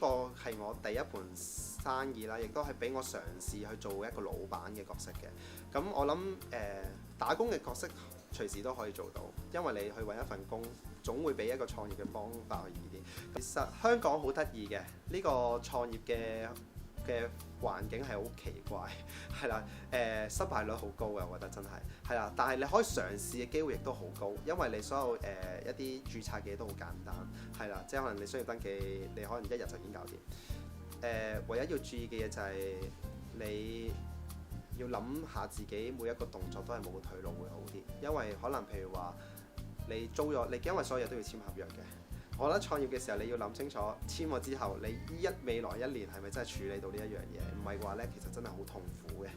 個係我第一盤生意啦，亦都係俾我嘗試去做一個老闆嘅角色嘅。咁我諗打工嘅角色隨時都可以做到，因為你去揾一份工，總會比一個創業嘅方法去易啲。其實香港好得意嘅呢個創業嘅環境係好奇怪，係啦，失敗率好高嘅，我覺得真係啦。但係你可以嘗試嘅機會亦都好高，因為你所有一啲註冊嘅嘢都好簡單，係啦，即係可能你需要登記，你可能一日就已經搞掂。唯一要注意嘅嘢就係你要諗下自己每一個動作都係冇個退路會好啲，因為可能譬如話你租咗，你因為所有嘢都要簽合約嘅。我覺得創業嘅時候你要諗清楚，簽咗之後你未來一年係咪真係處理到呢一樣嘢？唔係嘅話呢，其實真係好痛苦嘅，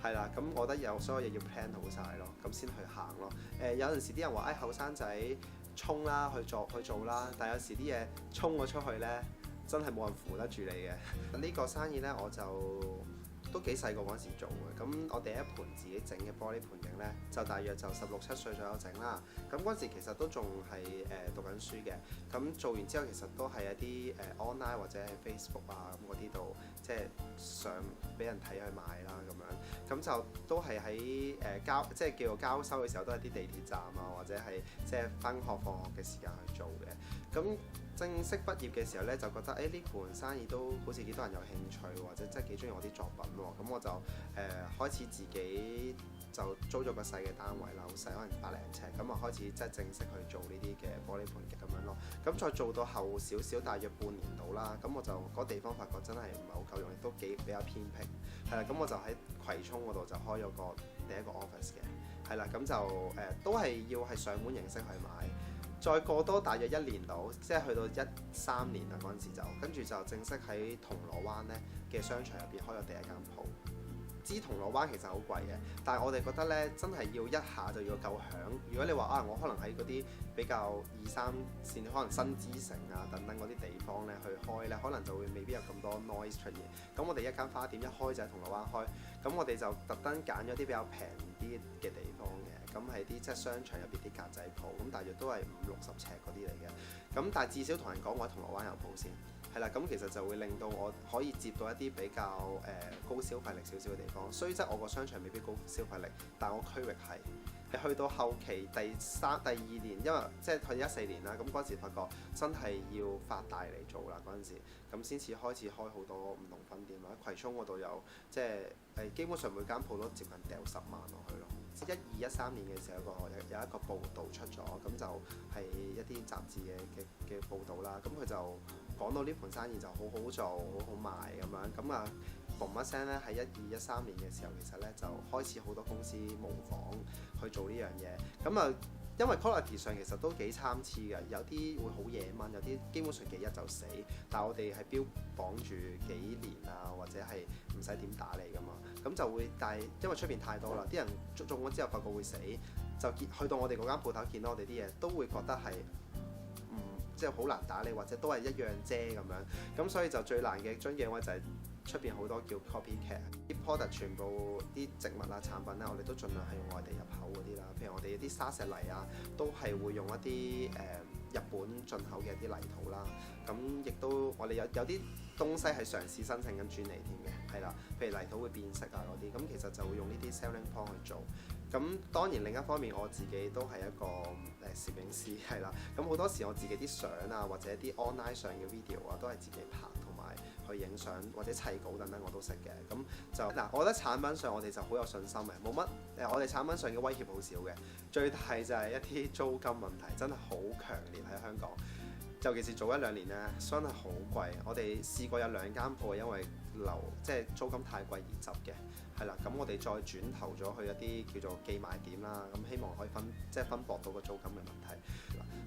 係啦。咁我覺得所有嘢要 plan 好晒咯，咁先去行咯。有陣時啲人話後生仔衝啦去做啦，但係有時啲嘢衝咗出去呢，真係冇人扶得住你嘅。呢個生意呢，我就都幾細個嗰陣時做嘅，咁我第一盤自己整嘅玻璃盤景呢，就大約就16、17歲左右整啦。咁嗰陣時其實都仲係讀緊書嘅，咁做完之後其實都係一啲online 或者係 Facebook 啊咁嗰啲度，即係上俾人睇去賣啦咁樣。咁就都係喺即係叫做交收嘅時候，都係啲地鐵站啊，或者係即係返學放學嘅時間去做嘅。咁正式畢業嘅時候呢，就覺得呢盤生意都好似幾多人有興趣，或者真係幾中意我啲作品喎。咁我就開始自己就租咗個細嘅單位啦，好細，可能100零尺。咁啊開始即係正式去做呢啲嘅玻璃盤嘅咁樣咯。咁再做到後少少，大約半年到啦。咁我就嗰地方發覺真係唔係好夠用，亦都比較偏僻。係啦，咁我就喺葵涌嗰度就開咗第一個 office 嘅。係啦，咁就都係要係上門形式去買。再過多大約1年到，即係去到13年啦嗰陣時就，跟住就正式喺銅鑼灣咧嘅商場入邊開咗第一間鋪。知銅鑼灣其實好貴嘅，但係我哋覺得咧真係要一下就要夠響。如果你話我可能喺嗰啲比較2、3線，可能新之城啊等等嗰啲地方咧去開咧，可能就會未必有咁多 noise 出現。咁我哋一間花店一開就喺銅鑼灣開，咁我哋就特登揀咗啲比較平啲嘅地方嘅。咁係啲即係商場入邊啲格仔鋪，咁大約都係50、60尺嗰啲嚟嘅。咁但係至少同人講我喺銅鑼灣有鋪先，係啦。咁其實就會令到我可以接到一啲比較高消費力少少嘅地方。雖則我個商場未必高消費力，但我區域係。去到後期第2年，因為即係去14年啦，咁嗰陣時發覺真係要發大嚟做啦嗰陣時，咁先至開始開好多唔同分店啦。葵涌嗰度有即係基本上每間鋪都接近掉10萬落去咯。12、13年嘅時候有一個報導出咗，咁就係一啲雜誌嘅報導啦。咁佢就講到呢盤生意就好好做，好好賣咁樣。咁啊嘣一聲咧，喺12、13年嘅時候，其實咧就開始好多公司模仿去做呢樣嘢。咁啊，因為 quality 上其實都幾參差嘅，有啲會好野蚊，有啲基本上幾日就死。但係我哋係標榜住幾年啊，或者係唔使點打理㗎嘛。咁就會，但係因為出邊太多啦，啲人中咗之後發覺會死，就去到我哋嗰間鋪頭見到我哋啲嘢，都會覺得係即係好難打理，或者都係一樣啫咁樣。咁所以就最難嘅樽頸位就係出邊好多叫 copycat， 啲 product 全部啲植物啊產品咧，我哋都盡量係用外地入口嗰啲啦。譬如我哋啲沙石泥啊，都係會用一啲日本進口嘅一啲泥土啦。咁亦都我哋有啲東西係嘗試申請緊專利添嘅，係啦。譬如泥土會變色啊嗰啲，咁其實就會用呢啲 selling point 去做。咁當然另一方面我自己都係一個攝影師，係啦。咁好多時我自己啲相啊，或者啲 online 上嘅 video 啊，都係自己拍同埋去影相或者砌稿等等我都識嘅。咁就我覺得產品上我哋就好有信心嘅，冇乜我哋產品上嘅威脅好少嘅。最大就係一啲租金問題，真係好強烈喺香港。尤其是早1、2年咧，真係好貴。我哋試過有2間鋪，因為即係租金太貴而執嘅，係啦。咁我哋再轉投咗去一啲叫做寄賣點啦，咁希望可以分薄到個租金嘅問題。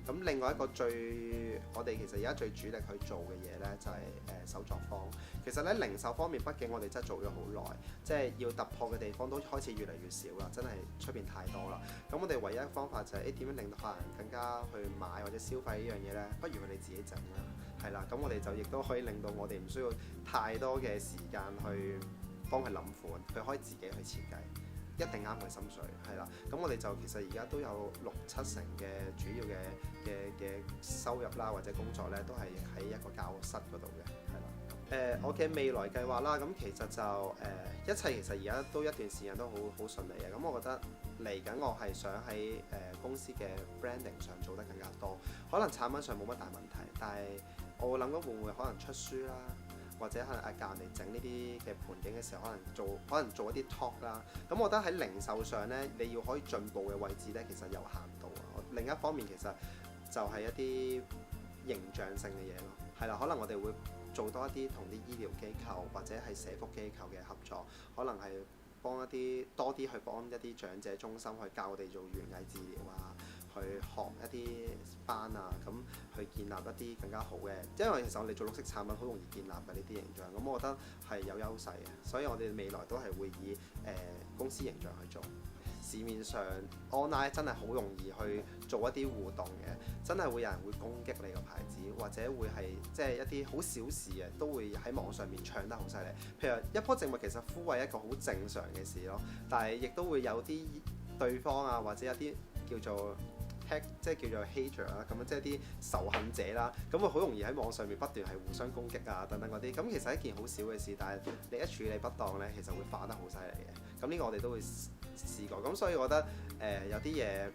咁另外一個我哋其實而家最主力去做嘅嘢咧，就係手作坊。其實咧零售方面，畢竟我哋真係做咗好耐，即係要突破嘅地方都開始越嚟越少啦，真係出邊太多啦。咁我哋唯一方法就係點樣令到客人更加去買或者消費呢樣嘢咧？不如佢哋自己整啦，係啦。咁我哋就亦都可以令到我哋唔需要太多嘅時間去幫佢諗款，佢可以自己去設計。一定啱佢心水，係啦。咁我哋就其實而家都有6、7成嘅主要嘅收入啦，或者工作咧，都係喺一個教室嗰度嘅，係啦。我嘅未來計劃啦，咁其實就一切其實而家都一段時間都好順利嘅。咁我覺得嚟緊我係想喺公司嘅 branding 上做得更加多，可能產品上冇乜大問題，但係我會諗緊會唔會可能出書啦，或者可能教人哋整呢啲嘅盤景嘅時候，可能做一啲 talk 啦。咁我覺得喺零售上呢，你要可以進步嘅位置呢，其實有限度啊。另一方面其實就係一啲形象性嘅嘢咯，係啦，可能我哋會做多一啲同啲醫療機構或者係社福機構嘅合作，可能係多啲去幫一啲長者中心去教我哋做園藝治療啊，去學一啲班啊，咁去建立一啲更加好嘅，因為其實我哋做綠色產品好容易建立嘅呢啲形象，咁我覺得係有優勢嘅，所以我哋未來都係會以公司形象去做。市面上 online 真係好容易去做一啲互動嘅，真係會有人會攻擊你個牌子，或者會係即係一啲好小事嘅，都會喺網上面唱得好犀利。譬如一棵植物其實枯萎一個好正常嘅事咯，但係亦都會有啲對方啊，或者有啲叫做即係叫做 hater 啦，咁樣即係啲仇恨者啦，咁會好容易喺網上面不斷係互相攻擊啊等等嗰啲，咁其實係一件好小嘅事，但係你一處理不當呢，其實會化得好犀利嘅。咁呢個我哋都會試過，咁所以我覺得有啲嘢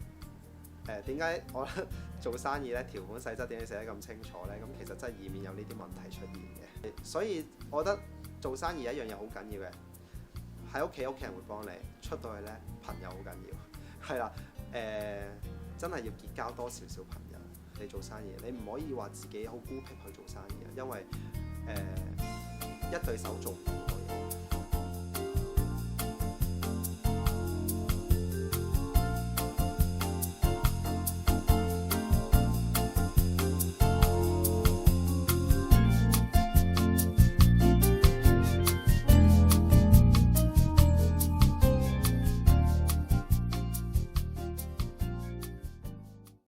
點解我覺得做生意呢，條款細則點解寫得咁清楚呢？咁其實真係以免有呢啲問題出現嘅。所以我覺得做生意一樣嘢好緊要嘅，喺屋企人會幫你，出到去呢，朋友好緊要，係啦，真係要結交多少少朋友。你做生意，你唔可以話自己好孤僻去做生意啊，因為一對手做唔到好多嘢。